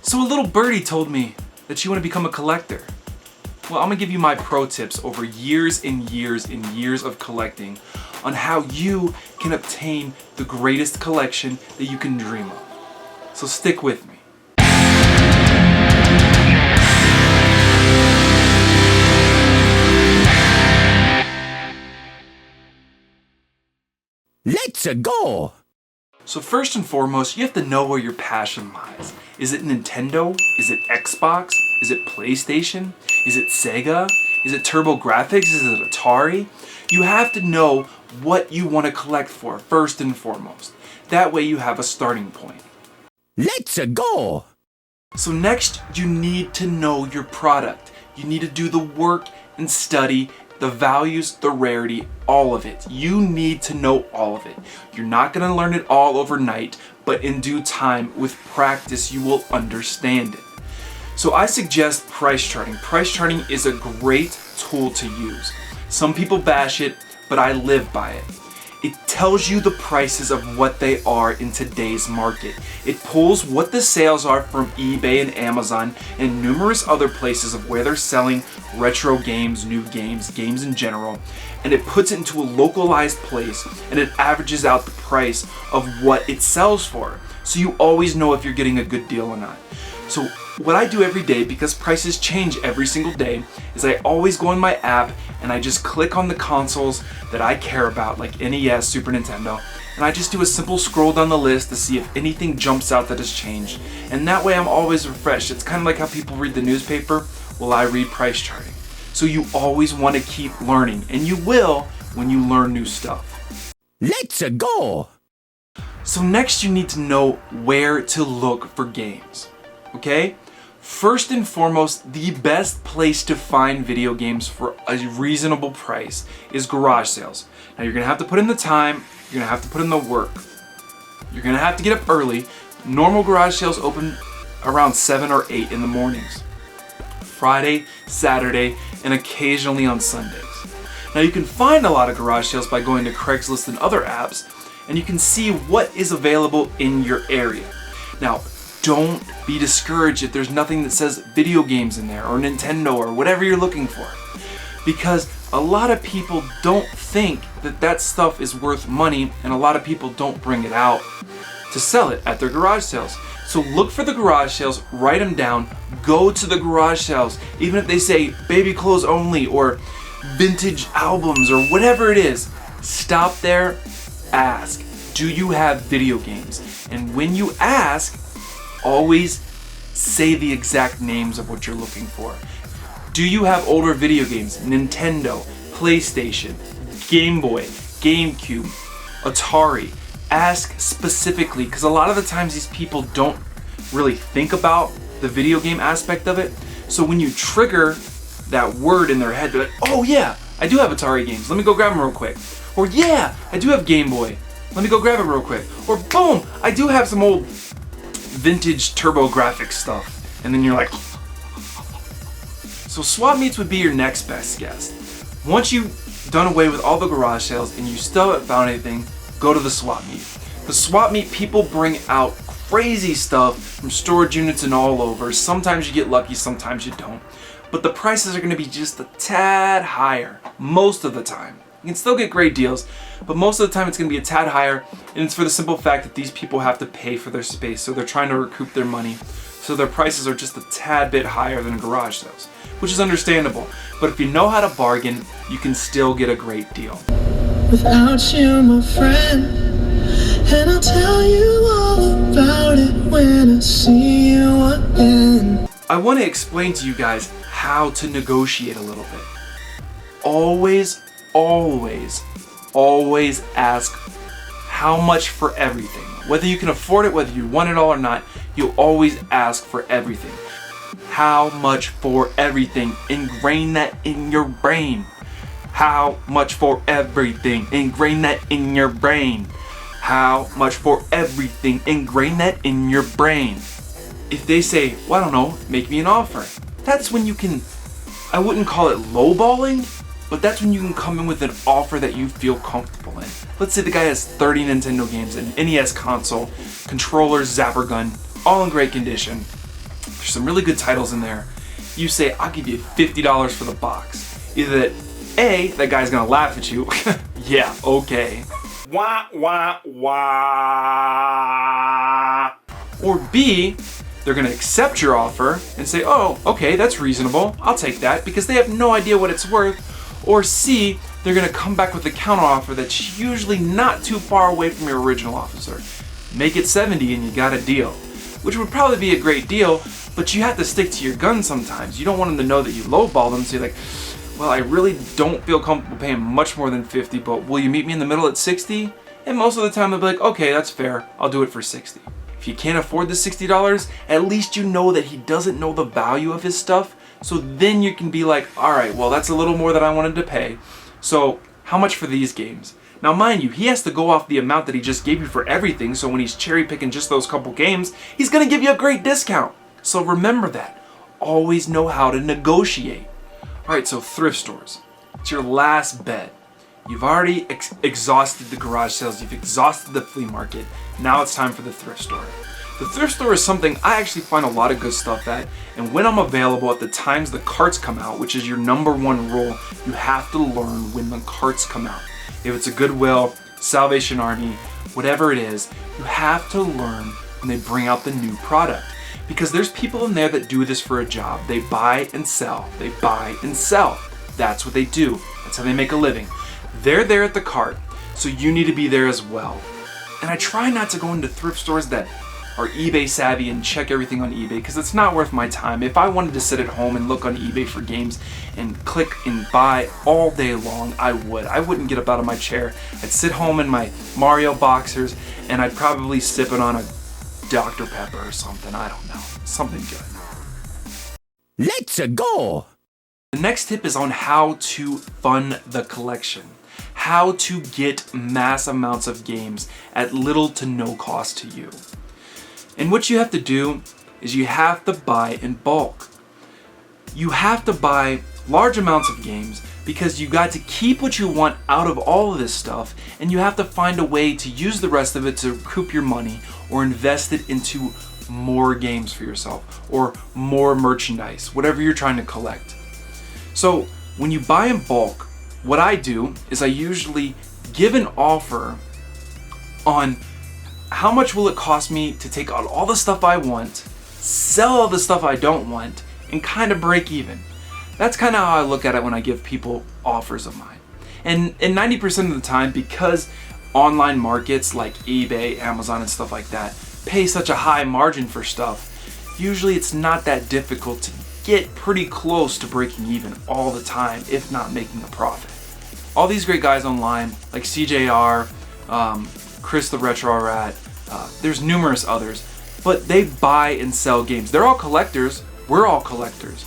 So a little birdie told me that you want to become a collector. Well, I'm gonna give you my pro tips over years and years and years of collecting on how you can obtain the greatest collection that you can dream of. So stick with me. Let's go! So first and foremost, you have to know where your passion lies. Is it Nintendo? Is it Xbox? Is it PlayStation? Is it Sega? Is it TurboGrafx? Is it Atari? You have to know what you want to collect for first and foremost. That way you have a starting point. Let's go! So next, you need to know your product. You need to do the work and study the values, the rarity, all of it. You need to know all of it. You're not going to learn it all overnight, but in due time, with practice, you will understand it. So I suggest price charting. Price charting is a great tool to use. Some people bash it, but I live by it. It tells you the prices of what they are in today's market. It pulls what the sales are from eBay and Amazon and numerous other places of where they're selling retro games, new games, games in general, and it puts it into a localized place and it averages out the price of what it sells for. So you always know if you're getting a good deal or not. So what I do every day, because prices change every single day, is I always go on my app and I just click on the consoles that I care about, like NES, Super Nintendo, and I just do a simple scroll down the list to see if anything jumps out that has changed. And that way I'm always refreshed. It's kind of like how people read the newspaper. Well, I read price charting. So you always want to keep learning, and you will when you learn new stuff. Let's go! So next you need to know where to look for games. Okay? First and foremost, the best place to find video games for a reasonable price is garage sales. Now you're gonna have to put in the time, you're gonna have to put in the work. You're gonna have to get up early. Normal garage sales open around 7 or 8 in the mornings. Friday, Saturday, and occasionally on Sundays. Now you can find a lot of garage sales by going to Craigslist and other apps, and you can see what is available in your area. Now, don't be discouraged if there's nothing that says video games in there or Nintendo or whatever you're looking for, because a lot of people don't think that that stuff is worth money, and a lot of people don't bring it out to sell it at their garage sales. So look for the garage sales, write them down, go to the garage sales, even if they say baby clothes only or vintage albums or whatever it is. Stop there, ask, do you have video games? And when you ask, always say the exact names of what you're looking for. Do you have older video games? Nintendo, PlayStation, Game Boy, GameCube, Atari. Ask specifically, because a lot of the times these people don't really think about the video game aspect of it. So when you trigger that word in their head, they're like, oh yeah, I do have Atari games. Let me go grab them real quick. Or yeah, I do have Game Boy. Let me go grab it real quick. Or boom, I do have some old vintage TurboGrafx stuff. And then you're like, so swap meets would be your next best guess. Once you've done away with all the garage sales and you still haven't found anything, go to the swap meet. The swap meet, people bring out crazy stuff from storage units and all over. Sometimes you get lucky, sometimes you don't. But the prices are gonna be just a tad higher most of the time. You can still get great deals, but most of the time it's gonna be a tad higher, and it's for the simple fact that these people have to pay for their space, so they're trying to recoup their money. So their prices are just a tad bit higher than garage sales, which is understandable. But if you know how to bargain, you can still get a great deal. Without you, my friend, and I'll tell you all about it when I see you again. I want to explain to you guys how to negotiate a little bit. Always ask how much for everything. Whether you can afford it, whether you want it all or not, you'll always ask for everything. How much for everything? Ingrain that in your brain. How much for everything? Ingrain that in your brain. How much for everything? Ingrain that in your brain. If they say, well, I don't know, make me an offer. That's when you can, I wouldn't call it lowballing, but that's when you can come in with an offer that you feel comfortable in. Let's say the guy has 30 Nintendo games, an NES console, controllers, zapper gun, all in great condition. There's some really good titles in there. You say, I'll give you $50 for the box. Either that A, that guy's gonna laugh at you. Yeah, okay. Wah, wah, wah. Or B, they're gonna accept your offer and say, oh, okay, that's reasonable. I'll take that, because they have no idea what it's worth. Or C, they're gonna come back with a counter offer that's usually not too far away from your original offer. Make it 70 and you got a deal. Which would probably be a great deal, but you have to stick to your guns sometimes. You don't want them to know that you lowball them, so you're like, well, I really don't feel comfortable paying much more than 50, but will you meet me in the middle at 60? And most of the time they'll be like, okay, that's fair, I'll do it for 60. If you can't afford the $60, at least you know that he doesn't know the value of his stuff, so then you can be like, all right, well, that's a little more than I wanted to pay, so how much for these games? Now mind you, he has to go off the amount that he just gave you for everything, so when he's cherry picking just those couple games, he's gonna give you a great discount. So remember that. Always know how to negotiate. Alright, so thrift stores. It's your last bet. You've already exhausted the garage sales, you've exhausted the flea market. Now it's time for the thrift store. The thrift store is something I actually find a lot of good stuff at, and when I'm available at the times the carts come out, which is your #1 rule, you have to learn when the carts come out. If it's a Goodwill, Salvation Army, whatever it is, you have to learn when they bring out the new product. Because there's people in there that do this for a job. They buy and sell. They buy and sell. That's what they do. That's how they make a living. They're there at the cart, so you need to be there as well. And I try not to go into thrift stores that are eBay savvy and check everything on eBay, because it's not worth my time. If I wanted to sit at home and look on eBay for games and click and buy all day long, I would. I wouldn't get up out of my chair. I'd sit home in my Mario boxers and I'd probably sip it on a Dr. Pepper or something. I don't know. Something good. Let's go! The next tip is on how to fund the collection. How to get mass amounts of games at little to no cost to you. And what you have to do is you have to buy in bulk. You have to buy large amounts of games because you got to keep what you want out of all of this stuff, and you have to find a way to use the rest of it to recoup your money or invest it into more games for yourself or more merchandise, whatever you're trying to collect. So when you buy in bulk, what I do is I usually give an offer on how much will it cost me to take out all the stuff I want, sell all the stuff I don't want, and kind of break even. That's kind of how I look at it when I give people offers of mine. And 90% of the time, because online markets like eBay, Amazon, and stuff like that pay such a high margin for stuff, usually it's not that difficult to get pretty close to breaking even all the time, if not making a profit. All these great guys online, like CJR, Chris the Retro Rat, there's numerous others, but they buy and sell games. They're all collectors, we're all collectors.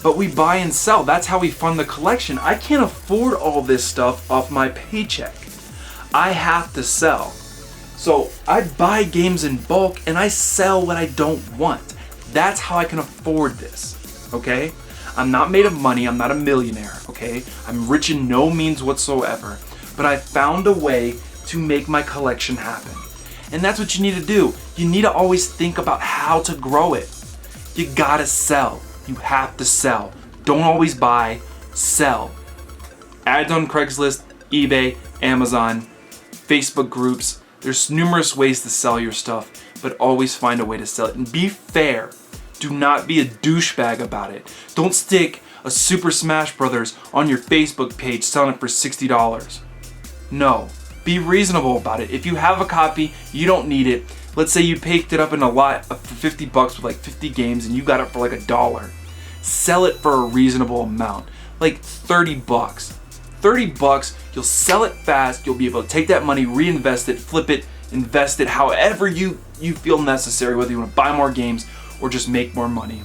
But we buy and sell, that's how we fund the collection. I can't afford all this stuff off my paycheck. I have to sell. So I buy games in bulk and I sell what I don't want. That's how I can afford this, okay? I'm not made of money, I'm not a millionaire, okay? I'm rich in no means whatsoever, but I found a way to make my collection happen. And that's what you need to do. You need to always think about how to grow it. You gotta sell. You have to sell. Don't always buy, sell. Ads on Craigslist, eBay, Amazon, Facebook groups. There's numerous ways to sell your stuff, but always find a way to sell it. And be fair. Do not be a douchebag about it. Don't stick a Super Smash Brothers on your Facebook page selling it for $60. No. Be reasonable about it. If you have a copy, you don't need it. Let's say you picked it up in a lot for $50 with like 50 games and you got it for like $1. Sell it for a reasonable amount, like $30. $30, you'll sell it fast, you'll be able to take that money, reinvest it, flip it, invest it, however you feel necessary, whether you want to buy more games or just make more money.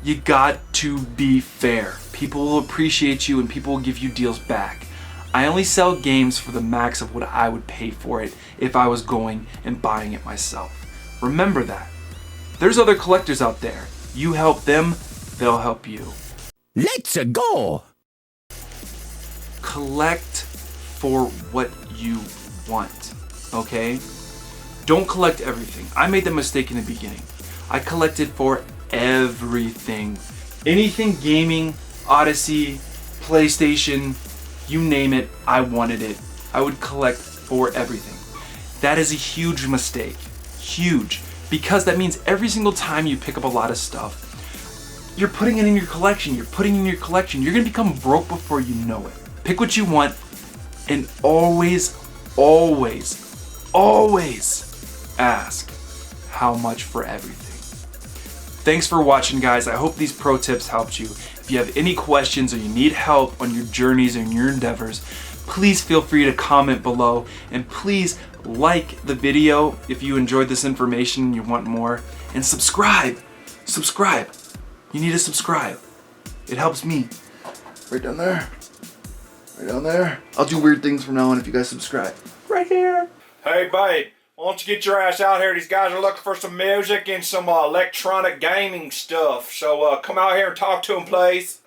You got to be fair. People will appreciate you and people will give you deals back. I only sell games for the max of what I would pay for it if I was going and buying it myself. Remember that. There's other collectors out there. You help them, they'll help you. Let's go! Collect for what you want, okay? Don't collect everything. I made the mistake in the beginning. I collected for everything. Anything gaming, Odyssey, PlayStation, you name it, I wanted it. I would collect for everything. That is a huge mistake. Huge. Because that means every single time you pick up a lot of stuff, you're putting it in your collection. You're putting it in your collection. You're gonna become broke before you know it. Pick what you want and always, always, always ask how much for everything. Thanks for watching, guys. I hope these pro tips helped you. If you have any questions or you need help on your journeys and your endeavors, please feel free to comment below, and please like the video if you enjoyed this information and you want more, and subscribe. Subscribe. You need to subscribe. It helps me. Right down there. Right down there. I'll do weird things from now on if you guys subscribe. Right here. Hey, babe, why don't you get your ass out here? These guys are looking for some music and some electronic gaming stuff. So come out here and talk to them, please.